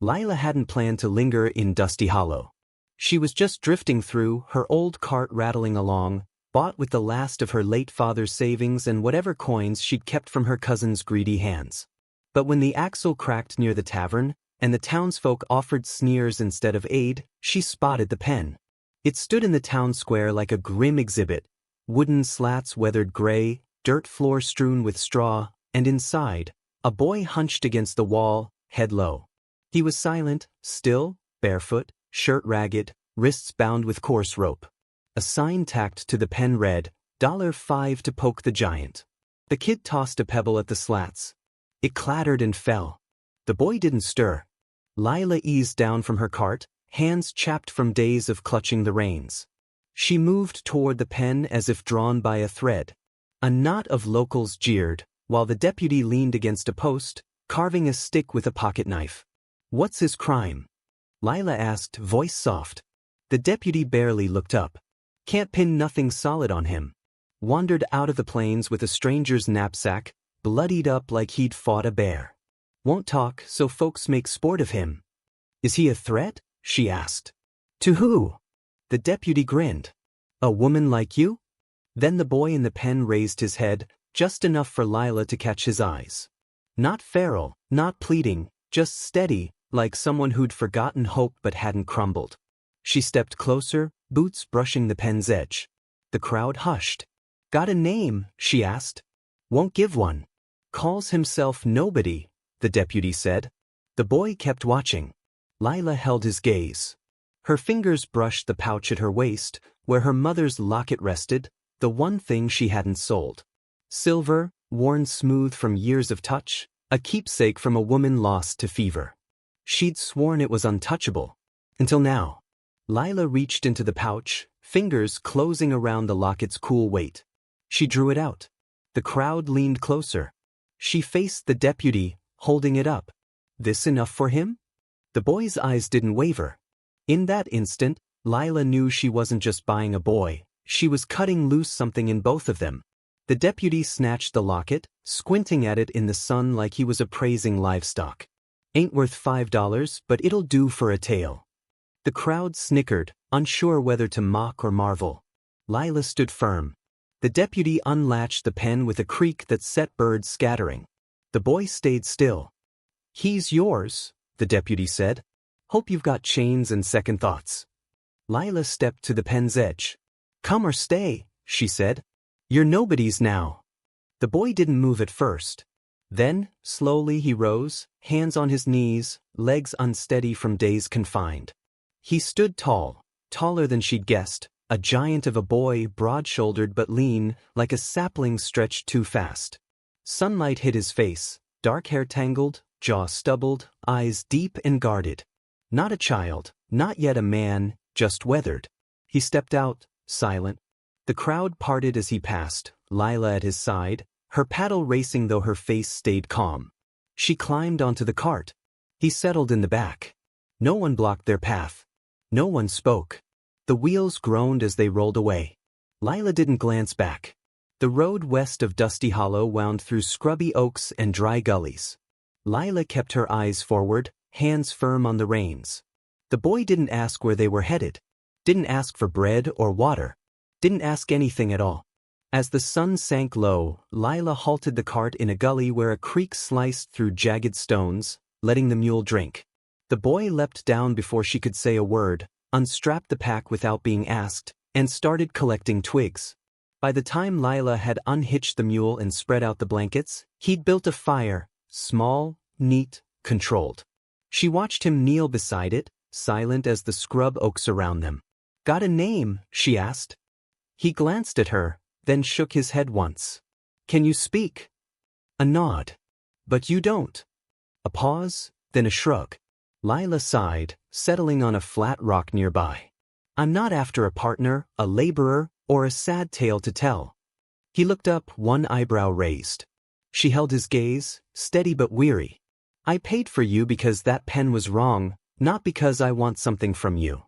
Lila hadn't planned to linger in Dusty Hollow. She was just drifting through, her old cart rattling along, bought with the last of her late father's savings and whatever coins she'd kept from her cousin's greedy hands. But when the axle cracked near the tavern, and the townsfolk offered sneers instead of aid, she spotted the pen. It stood in the town square like a grim exhibit, wooden slats weathered gray, dirt floor strewn with straw, and inside, a boy hunched against the wall, head low. He was silent, still, barefoot, shirt ragged, wrists bound with coarse rope. A sign tacked to the pen read, $5 to poke the giant. The kid tossed a pebble at the slats. It clattered and fell. The boy didn't stir. Lila eased down from her cart, hands chapped from days of clutching the reins. She moved toward the pen as if drawn by a thread. A knot of locals jeered, while the deputy leaned against a post, carving a stick with a pocket knife. "What's his crime?" Lila asked, voice soft. The deputy barely looked up. "Can't pin nothing solid on him. Wandered out of the plains with a stranger's knapsack, bloodied up like he'd fought a bear. Won't talk, so folks make sport of him." "Is he a threat?" she asked. "To who?" The deputy grinned. "A woman like you?" Then the boy in the pen raised his head, just enough for Lila to catch his eyes. Not feral, not pleading, just steady, like someone who'd forgotten hope but hadn't crumbled. She stepped closer, boots brushing the pen's edge. The crowd hushed. "Got a name?" she asked. "Won't give one." "Calls himself Nobody," the deputy said. The boy kept watching. Lila held his gaze. Her fingers brushed the pouch at her waist, where her mother's locket rested, the one thing she hadn't sold. Silver, worn smooth from years of touch, a keepsake from a woman lost to fever. She'd sworn it was untouchable. Until now. Lila reached into the pouch, fingers closing around the locket's cool weight. She drew it out. The crowd leaned closer. She faced the deputy, holding it up. "This enough for him?" The boy's eyes didn't waver. In that instant, Lila knew she wasn't just buying a boy, she was cutting loose something in both of them. The deputy snatched the locket, squinting at it in the sun like he was appraising livestock. "Ain't worth $5, but it'll do for a tale." The crowd snickered, unsure whether to mock or marvel. Lila stood firm. The deputy unlatched the pen with a creak that set birds scattering. The boy stayed still. "He's yours," the deputy said. "Hope you've got chains and second thoughts." Lila stepped to the pen's edge. "Come or stay," she said. "You're Nobody's now." The boy didn't move at first. Then, slowly he rose, hands on his knees, legs unsteady from days confined. He stood tall, taller than she'd guessed, a giant of a boy, broad-shouldered but lean, like a sapling stretched too fast. Sunlight hit his face, dark hair tangled, jaw stubbled, eyes deep and guarded. Not a child, not yet a man, just weathered. He stepped out, silent. The crowd parted as he passed, Lila at his side, her paddle racing though her face stayed calm. She climbed onto the cart. He settled in the back. No one blocked their path. No one spoke. The wheels groaned as they rolled away. Lila didn't glance back. The road west of Dusty Hollow wound through scrubby oaks and dry gullies. Lila kept her eyes forward, hands firm on the reins. The boy didn't ask where they were headed. Didn't ask for bread or water. Didn't ask anything at all. As the sun sank low, Lila halted the cart in a gully where a creek sliced through jagged stones, letting the mule drink. The boy leapt down before she could say a word, unstrapped the pack without being asked, and started collecting twigs. By the time Lila had unhitched the mule and spread out the blankets, he'd built a fire, small, neat, controlled. She watched him kneel beside it, silent as the scrub oaks around them. "Got a name?" she asked. He glanced at her, then shook his head once. "Can you speak?" A nod. "But you don't." A pause, then a shrug. Lila sighed, settling on a flat rock nearby. "I'm not after a partner, a laborer, or a sad tale to tell." He looked up, one eyebrow raised. She held his gaze, steady but weary. "I paid for you because that pen was wrong, not because I want something from you."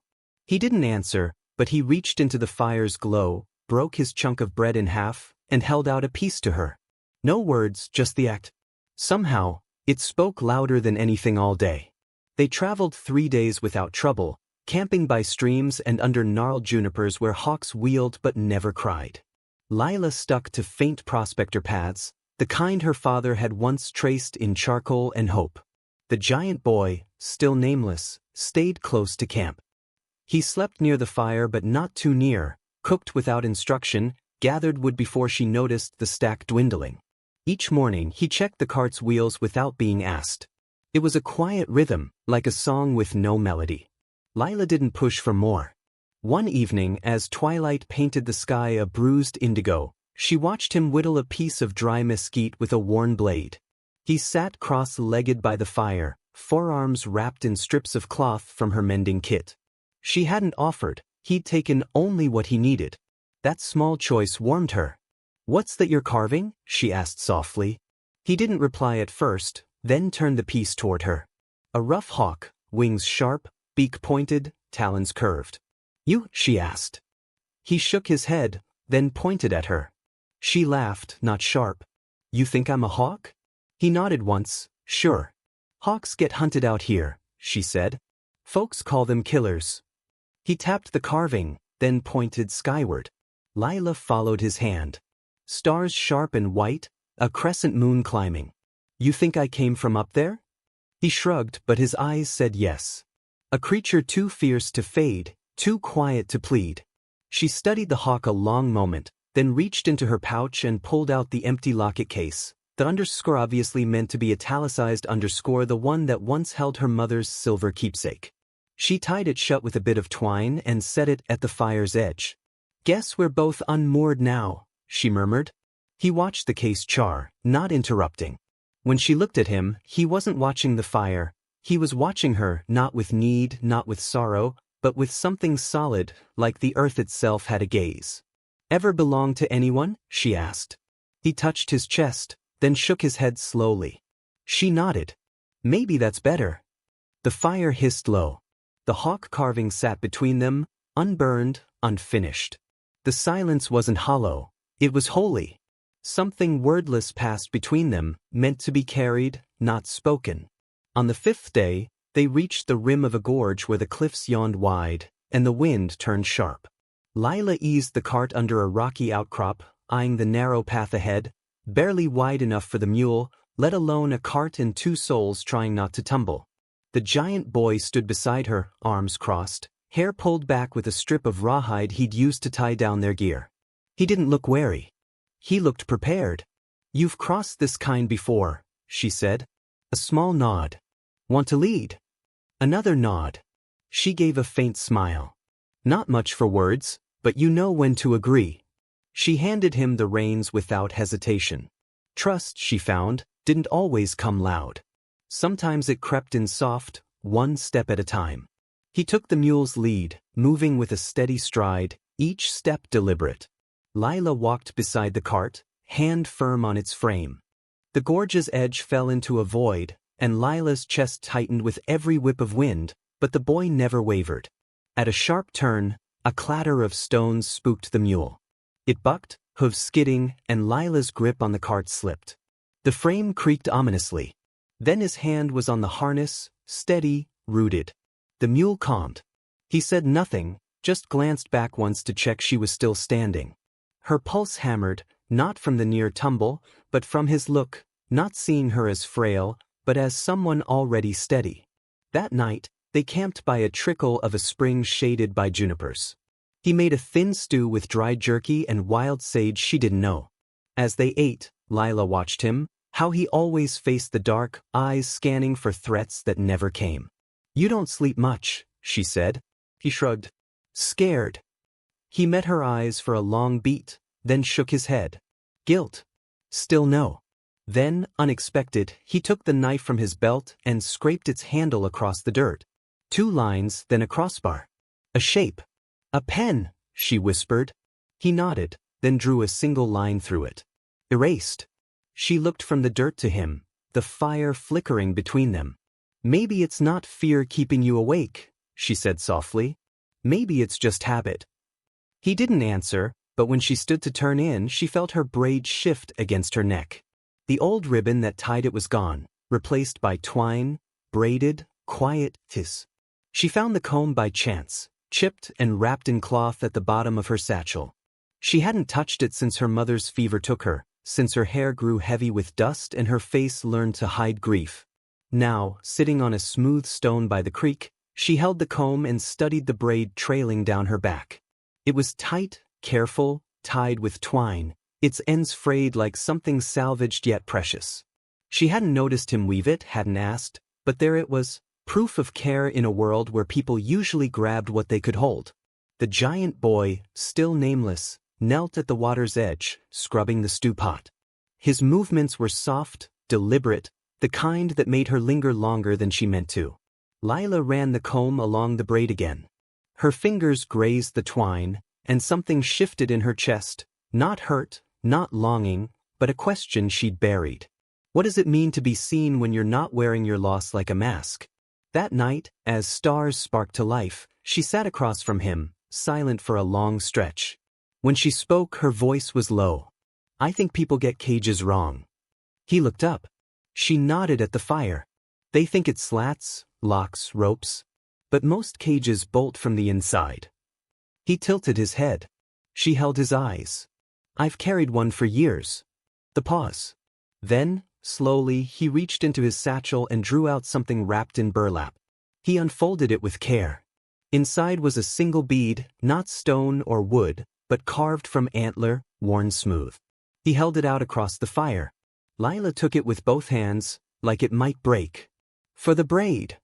He didn't answer, but he reached into the fire's glow, broke his chunk of bread in half, and held out a piece to her. No words, just the act. Somehow, it spoke louder than anything all day. They traveled 3 days without trouble, camping by streams and under gnarled junipers where hawks wheeled but never cried. Lila stuck to faint prospector paths, the kind her father had once traced in charcoal and hope. The giant boy, still nameless, stayed close to camp. He slept near the fire but not too near, cooked without instruction, gathered wood before she noticed the stack dwindling. Each morning he checked the cart's wheels without being asked. It was a quiet rhythm, like a song with no melody. Lila didn't push for more. One evening, as twilight painted the sky a bruised indigo, she watched him whittle a piece of dry mesquite with a worn blade. He sat cross-legged by the fire, forearms wrapped in strips of cloth from her mending kit. She hadn't offered, he'd taken only what he needed. That small choice warmed her. "What's that you're carving?" she asked softly. He didn't reply at first, then turned the piece toward her. A rough hawk, wings sharp, beak pointed, talons curved. "You?" she asked. He shook his head, then pointed at her. She laughed, not sharp. "You think I'm a hawk?" He nodded once. "Sure. Hawks get hunted out here," she said. "Folks call them killers." He tapped the carving, then pointed skyward. Lila followed his hand. Stars sharp and white, a crescent moon climbing. "You think I came from up there?" He shrugged, but his eyes said yes. A creature too fierce to fade, too quiet to plead. She studied the hawk a long moment, then reached into her pouch and pulled out the empty locket case. The underscore obviously meant to be italicized underscore, the one that once held her mother's silver keepsake. She tied it shut with a bit of twine and set it at the fire's edge. "Guess we're both unmoored now," she murmured. He watched the case char, not interrupting. When she looked at him, he wasn't watching the fire. He was watching her, not with need, not with sorrow, but with something solid, like the earth itself had a gaze. "Ever belong to anyone?" she asked. He touched his chest, then shook his head slowly. She nodded. "Maybe that's better." The fire hissed low. The hawk carving sat between them, unburned, unfinished. The silence wasn't hollow. It was holy. Something wordless passed between them, meant to be carried, not spoken. On the 5th day, they reached the rim of a gorge where the cliffs yawned wide, and the wind turned sharp. Lila eased the cart under a rocky outcrop, eyeing the narrow path ahead, barely wide enough for the mule, let alone a cart and 2 souls trying not to tumble. The giant boy stood beside her, arms crossed, hair pulled back with a strip of rawhide he'd used to tie down their gear. He didn't look wary. He looked prepared. "You've crossed this kind before," she said. A small nod. "Want to lead?" Another nod. She gave a faint smile. "Not much for words, but you know when to agree." She handed him the reins without hesitation. Trust, she found, didn't always come loud. Sometimes it crept in soft, one step at a time. He took the mule's lead, moving with a steady stride, each step deliberate. Lila walked beside the cart, hand firm on its frame. The gorge's edge fell into a void, and Lila's chest tightened with every whip of wind, but the boy never wavered. At a sharp turn, a clatter of stones spooked the mule. It bucked, hooves skidding, and Lila's grip on the cart slipped. The frame creaked ominously. Then his hand was on the harness, steady, rooted. The mule calmed. He said nothing, just glanced back once to check she was still standing. Her pulse hammered, not from the near tumble, but from his look, not seeing her as frail, but as someone already steady. That night, they camped by a trickle of a spring shaded by junipers. He made a thin stew with dried jerky and wild sage she didn't know. As they ate, Lila watched him, how he always faced the dark, eyes scanning for threats that never came. "You don't sleep much," she said. He shrugged. "Scared." He met her eyes for a long beat, then shook his head. "Guilt?" "Still no." Then, unexpected, he took the knife from his belt and scraped its handle across the dirt. 2 lines, then a crossbar. "A shape." "A pen," she whispered. He nodded, then drew a single line through it. "Erased." She looked from the dirt to him, the fire flickering between them. "Maybe it's not fear keeping you awake," she said softly. "Maybe it's just habit." He didn't answer, but when she stood to turn in, she felt her braid shift against her neck. The old ribbon that tied it was gone, replaced by twine, braided, quiet hiss. She found the comb by chance, chipped and wrapped in cloth at the bottom of her satchel. She hadn't touched it since her mother's fever took her, since her hair grew heavy with dust and her face learned to hide grief. Now, sitting on a smooth stone by the creek, she held the comb and studied the braid trailing down her back. It was tight, careful, tied with twine, its ends frayed like something salvaged yet precious. She hadn't noticed him weave it, hadn't asked, but there it was, proof of care in a world where people usually grabbed what they could hold. The giant boy, still nameless, knelt at the water's edge, scrubbing the stew pot. His movements were soft, deliberate, the kind that made her linger longer than she meant to. Lila ran the comb along the braid again. Her fingers grazed the twine, and something shifted in her chest, not hurt, not longing, but a question she'd buried. What does it mean to be seen when you're not wearing your loss like a mask? That night, as stars sparked to life, she sat across from him, silent for a long stretch. When she spoke, her voice was low. I think people get cages wrong. He looked up. She nodded at the fire. They think it's slats, locks, ropes. But most cages bolt from the inside. He tilted his head. She held his eyes. I've carried one for years. The pause. Then, slowly, he reached into his satchel and drew out something wrapped in burlap. He unfolded it with care. Inside was a single bead, not stone or wood, but carved from antler, worn smooth. He held it out across the fire. Lila took it with both hands, like it might break. For the braid.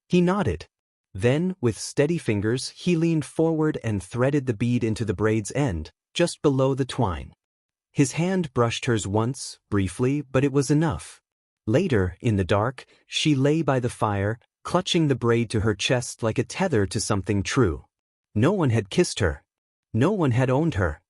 He nodded. Then, with steady fingers, he leaned forward and threaded the bead into the braid's end, just below the twine. His hand brushed hers once, briefly, but it was enough. Later, in the dark, she lay by the fire, clutching the braid to her chest like a tether to something true. No one had kissed her. No one had owned her.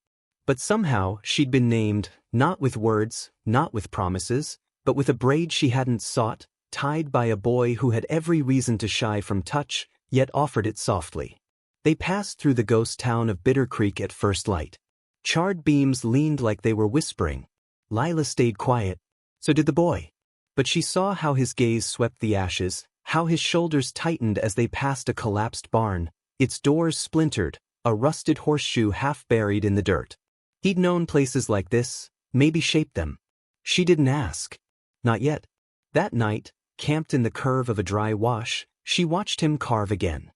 But somehow, she'd been named, not with words, not with promises, but with a braid she hadn't sought, tied by a boy who had every reason to shy from touch, yet offered it softly. They passed through the ghost town of Bitter Creek at first light. Charred beams leaned like they were whispering. Lila stayed quiet. So did the boy. But she saw how his gaze swept the ashes, how his shoulders tightened as they passed a collapsed barn, its doors splintered, a rusted horseshoe half buried in the dirt. He'd known places like this, maybe shaped them. She didn't ask. Not yet. That night, camped in the curve of a dry wash, she watched him carve again.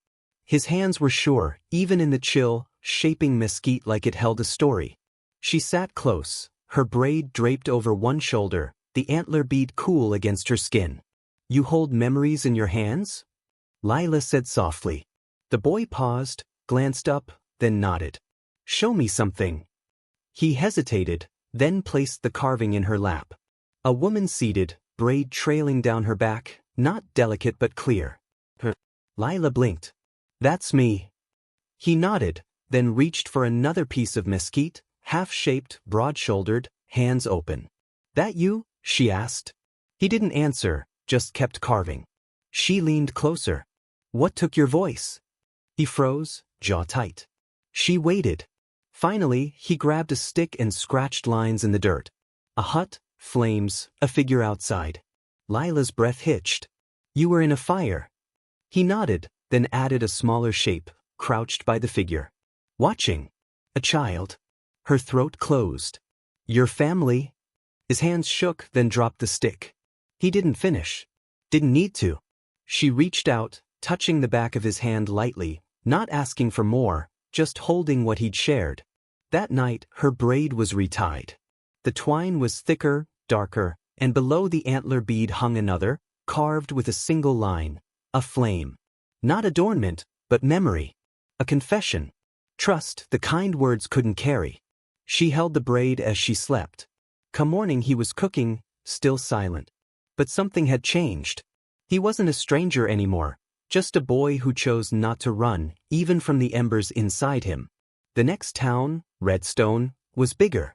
His hands were sure, even in the chill, shaping mesquite like it held a story. She sat close, her braid draped over one shoulder, the antler bead cool against her skin. You hold memories in your hands? Lila said softly. The boy paused, glanced up, then nodded. Show me something. He hesitated, then placed the carving in her lap. A woman seated, braid trailing down her back, not delicate but clear. Lila blinked. That's me. He nodded, then reached for another piece of mesquite, half-shaped, broad-shouldered, hands open. That you? She asked. He didn't answer, just kept carving. She leaned closer. What took your voice? He froze, jaw tight. She waited. Finally, he grabbed a stick and scratched lines in the dirt. A hut, flames, a figure outside. Lila's breath hitched. You were in a fire. He nodded, then added a smaller shape, crouched by the figure. Watching. A child. Her throat closed. Your family? His hands shook, then dropped the stick. He didn't finish. Didn't need to. She reached out, touching the back of his hand lightly, not asking for more, just holding what he'd shared. That night, her braid was retied. The twine was thicker, darker, and below the antler bead hung another, carved with a single line. A flame. Not adornment, but memory. A confession. Trust, the kind words couldn't carry. She held the braid as she slept. Come morning he was cooking, still silent. But something had changed. He wasn't a stranger anymore, just a boy who chose not to run, even from the embers inside him. The next town, Redstone, was bigger.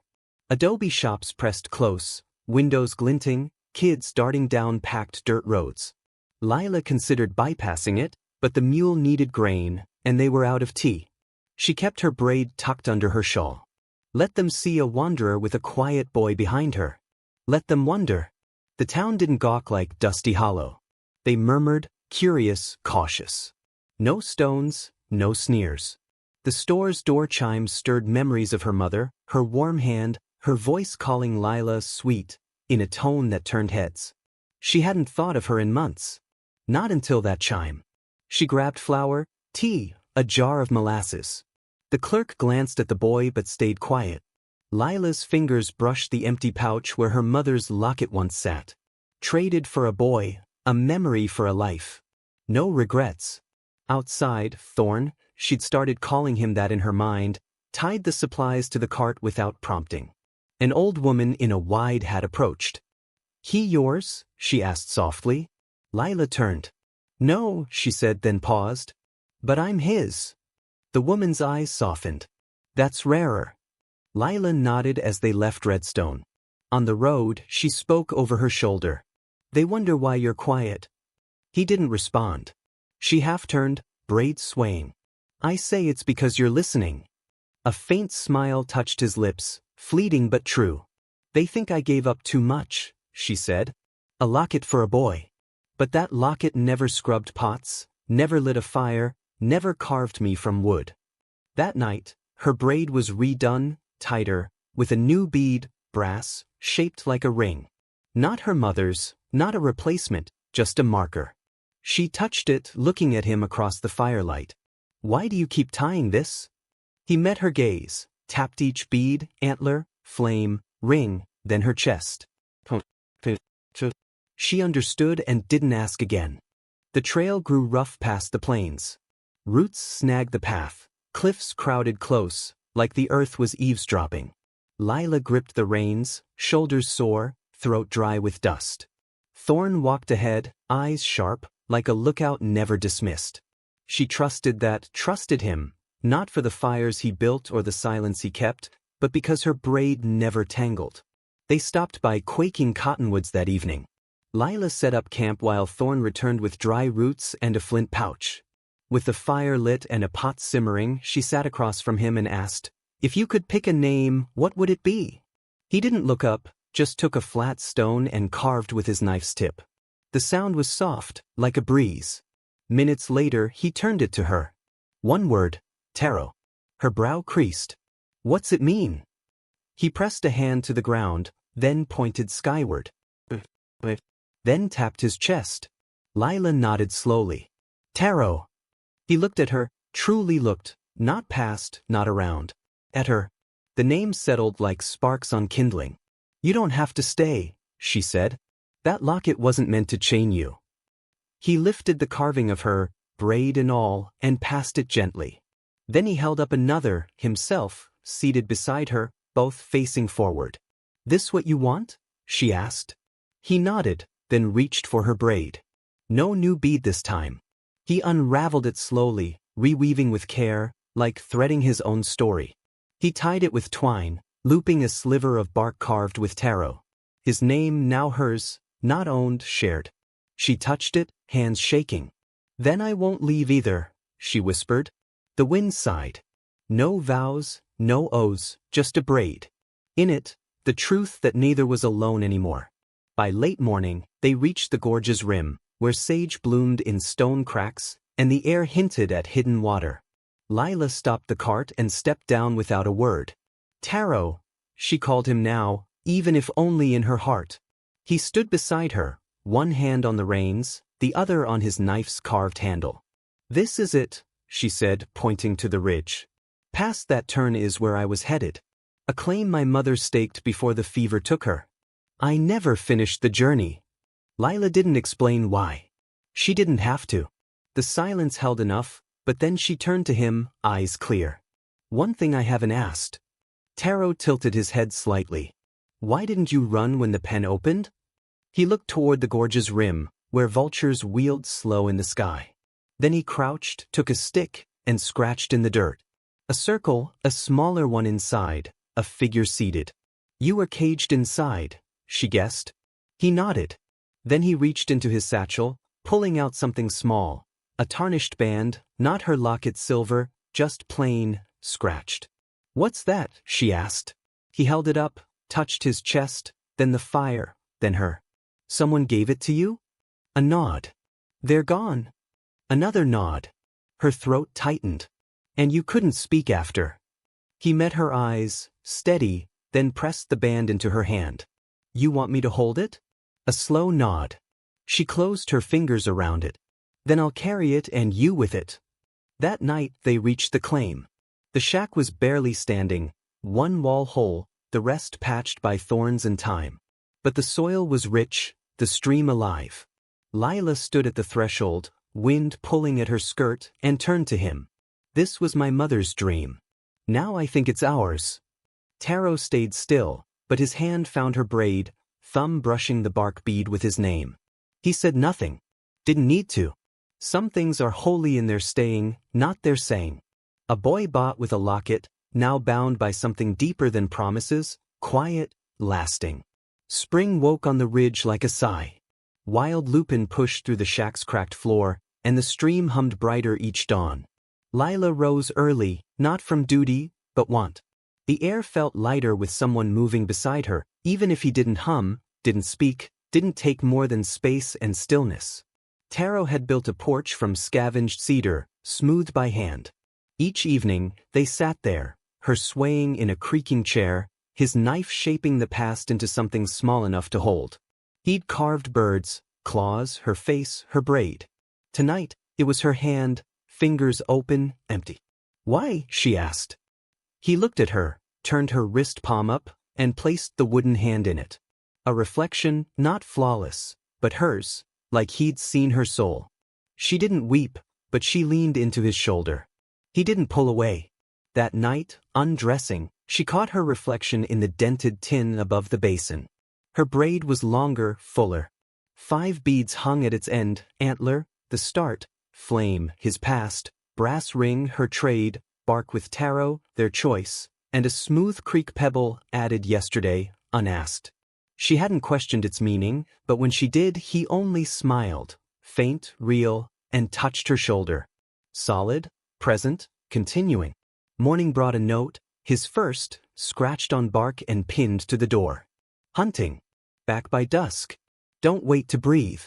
Adobe shops pressed close, windows glinting, kids darting down packed dirt roads. Lila considered bypassing it, but the mule needed grain, and they were out of tea. She kept her braid tucked under her shawl. Let them see a wanderer with a quiet boy behind her. Let them wonder. The town didn't gawk like Dusty Hollow. They murmured, curious, cautious. No stones, no sneers. The store's door chimes stirred memories of her mother, her warm hand, her voice calling Lila sweet, in a tone that turned heads. She hadn't thought of her in months. Not until that chime. She grabbed flour, tea, a jar of molasses. The clerk glanced at the boy but stayed quiet. Lila's fingers brushed the empty pouch where her mother's locket once sat. Traded for a boy, a memory for a life. No regrets. Outside, Thorn, she'd started calling him that in her mind, tied the supplies to the cart without prompting. An old woman in a wide hat approached. "He yours?" she asked softly. Lila turned. "No," she said, then paused. "But I'm his." The woman's eyes softened. "That's rarer." Lila nodded as they left Redstone. On the road, she spoke over her shoulder. "They wonder why you're quiet." He didn't respond. She half-turned, braids swaying. "I say it's because you're listening." A faint smile touched his lips, fleeting but true. "They think I gave up too much," she said. "A locket for a boy. But that locket never scrubbed pots, never lit a fire, never carved me from wood." That night, her braid was redone, tighter, with a new bead, brass, shaped like a ring. Not her mother's, not a replacement, just a marker. She touched it, looking at him across the firelight. "Why do you keep tying this?" He met her gaze, tapped each bead, antler, flame, ring, then her chest. She understood and didn't ask again. The trail grew rough past the plains. Roots snagged the path, cliffs crowded close, like the earth was eavesdropping. Lila gripped the reins, shoulders sore, throat dry with dust. Thorn walked ahead, eyes sharp, like a lookout never dismissed. She trusted him, not for the fires he built or the silence he kept, but because her braid never tangled. They stopped by quaking cottonwoods that evening. Lila set up camp while Thorn returned with dry roots and a flint pouch. With the fire lit and a pot simmering, she sat across from him and asked, "If you could pick a name, what would it be?" He didn't look up, just took a flat stone and carved with his knife's tip. The sound was soft, like a breeze. Minutes later, he turned it to her. One word, Taro. Her brow creased. "What's it mean?" He pressed a hand to the ground, then pointed skyward. Then tapped his chest. Lila nodded slowly. "Taro." He looked at her, truly looked, not past, not around. At her. The name settled like sparks on kindling. "You don't have to stay," she said. "That locket wasn't meant to chain you." He lifted the carving of her, braid and all, and passed it gently. Then he held up another, himself, seated beside her, both facing forward. "This what you want?" she asked. He nodded, then reached for her braid. No new bead this time. He unraveled it slowly, reweaving with care, like threading his own story. He tied it with twine, looping a sliver of bark carved with taro. His name now hers, not owned, shared. She touched it, hands shaking. "Then I won't leave either," she whispered. The wind sighed. No vows, no oaths, just a braid. In it, the truth that neither was alone anymore. By late morning, they reached the gorge's rim, where sage bloomed in stone cracks, and the air hinted at hidden water. Lila stopped the cart and stepped down without a word. "Taro," she called him now, even if only in her heart. He stood beside her, one hand on the reins, the other on his knife's carved handle. "This is it," she said, pointing to the ridge. "Past that turn is where I was headed. A claim my mother staked before the fever took her. I never finished the journey." Lila didn't explain why. She didn't have to. The silence held enough, but then she turned to him, eyes clear. "One thing I haven't asked." Taro tilted his head slightly. "Why didn't you run when the pen opened?" He looked toward the gorge's rim, where vultures wheeled slow in the sky. Then he crouched, took a stick, and scratched in the dirt. A circle, a smaller one inside, a figure seated. "You were caged inside," she guessed. He nodded. Then he reached into his satchel, pulling out something small. A tarnished band, not her locket silver, just plain, scratched. "What's that?" she asked. He held it up, touched his chest, then the fire, then her. "Someone gave it to you?" A nod. They're gone. Another nod. Her throat tightened. And you couldn't speak after. He met her eyes, steady, then pressed the band into her hand. You want me to hold it? A slow nod. She closed her fingers around it. Then I'll carry it and you with it. That night they reached the claim. The shack was barely standing, one wall whole, the rest patched by thorns and time. But the soil was rich, the stream alive. Lila stood at the threshold, wind pulling at her skirt, and turned to him. This was my mother's dream. Now I think it's ours. Taro stayed still, but his hand found her braid, thumb brushing the bark bead with his name. He said nothing. Didn't need to. Some things are holy in their staying, not their saying. A boy bought with a locket, now bound by something deeper than promises, quiet, lasting. Spring woke on the ridge like a sigh. Wild lupin pushed through the shack's cracked floor, and the stream hummed brighter each dawn. Lila rose early, not from duty, but want. The air felt lighter with someone moving beside her, even if he didn't hum, didn't speak, didn't take more than space and stillness. Taro had built a porch from scavenged cedar, smoothed by hand. Each evening, they sat there, her swaying in a creaking chair, his knife shaping the past into something small enough to hold. He'd carved birds, claws, her face, her braid. Tonight, it was her hand, fingers open, empty. Why? She asked. He looked at her, turned her wrist palm up, and placed the wooden hand in it. A reflection, not flawless, but hers, like he'd seen her soul. She didn't weep, but she leaned into his shoulder. He didn't pull away. That night, undressing, she caught her reflection in the dented tin above the basin. Her braid was longer, fuller. 5 beads hung at its end, antler, the start, flame, his past, brass ring, her trade, bark with taro, their choice, and a smooth creek pebble added yesterday, unasked. She hadn't questioned its meaning, but when she did, he only smiled, faint, real, and touched her shoulder. Solid, present, continuing. Morning brought a note, his first, scratched on bark and pinned to the door. Hunting. Back by dusk. Don't wait to breathe.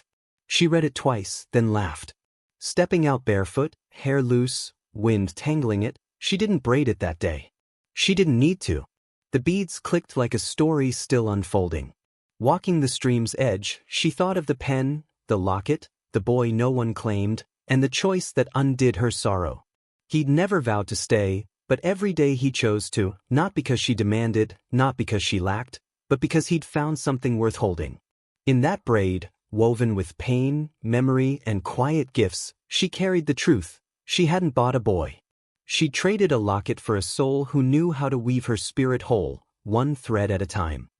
She read it twice, then laughed. Stepping out barefoot, hair loose, wind tangling it, she didn't braid it that day. She didn't need to. The beads clicked like a story still unfolding. Walking the stream's edge, she thought of the pen, the locket, the boy no one claimed, and the choice that undid her sorrow. He'd never vowed to stay, but every day he chose to, not because she demanded, not because she lacked, but because he'd found something worth holding. In that braid, woven with pain, memory, and quiet gifts, she carried the truth. She hadn't bought a boy. She traded a locket for a soul who knew how to weave her spirit whole, one thread at a time.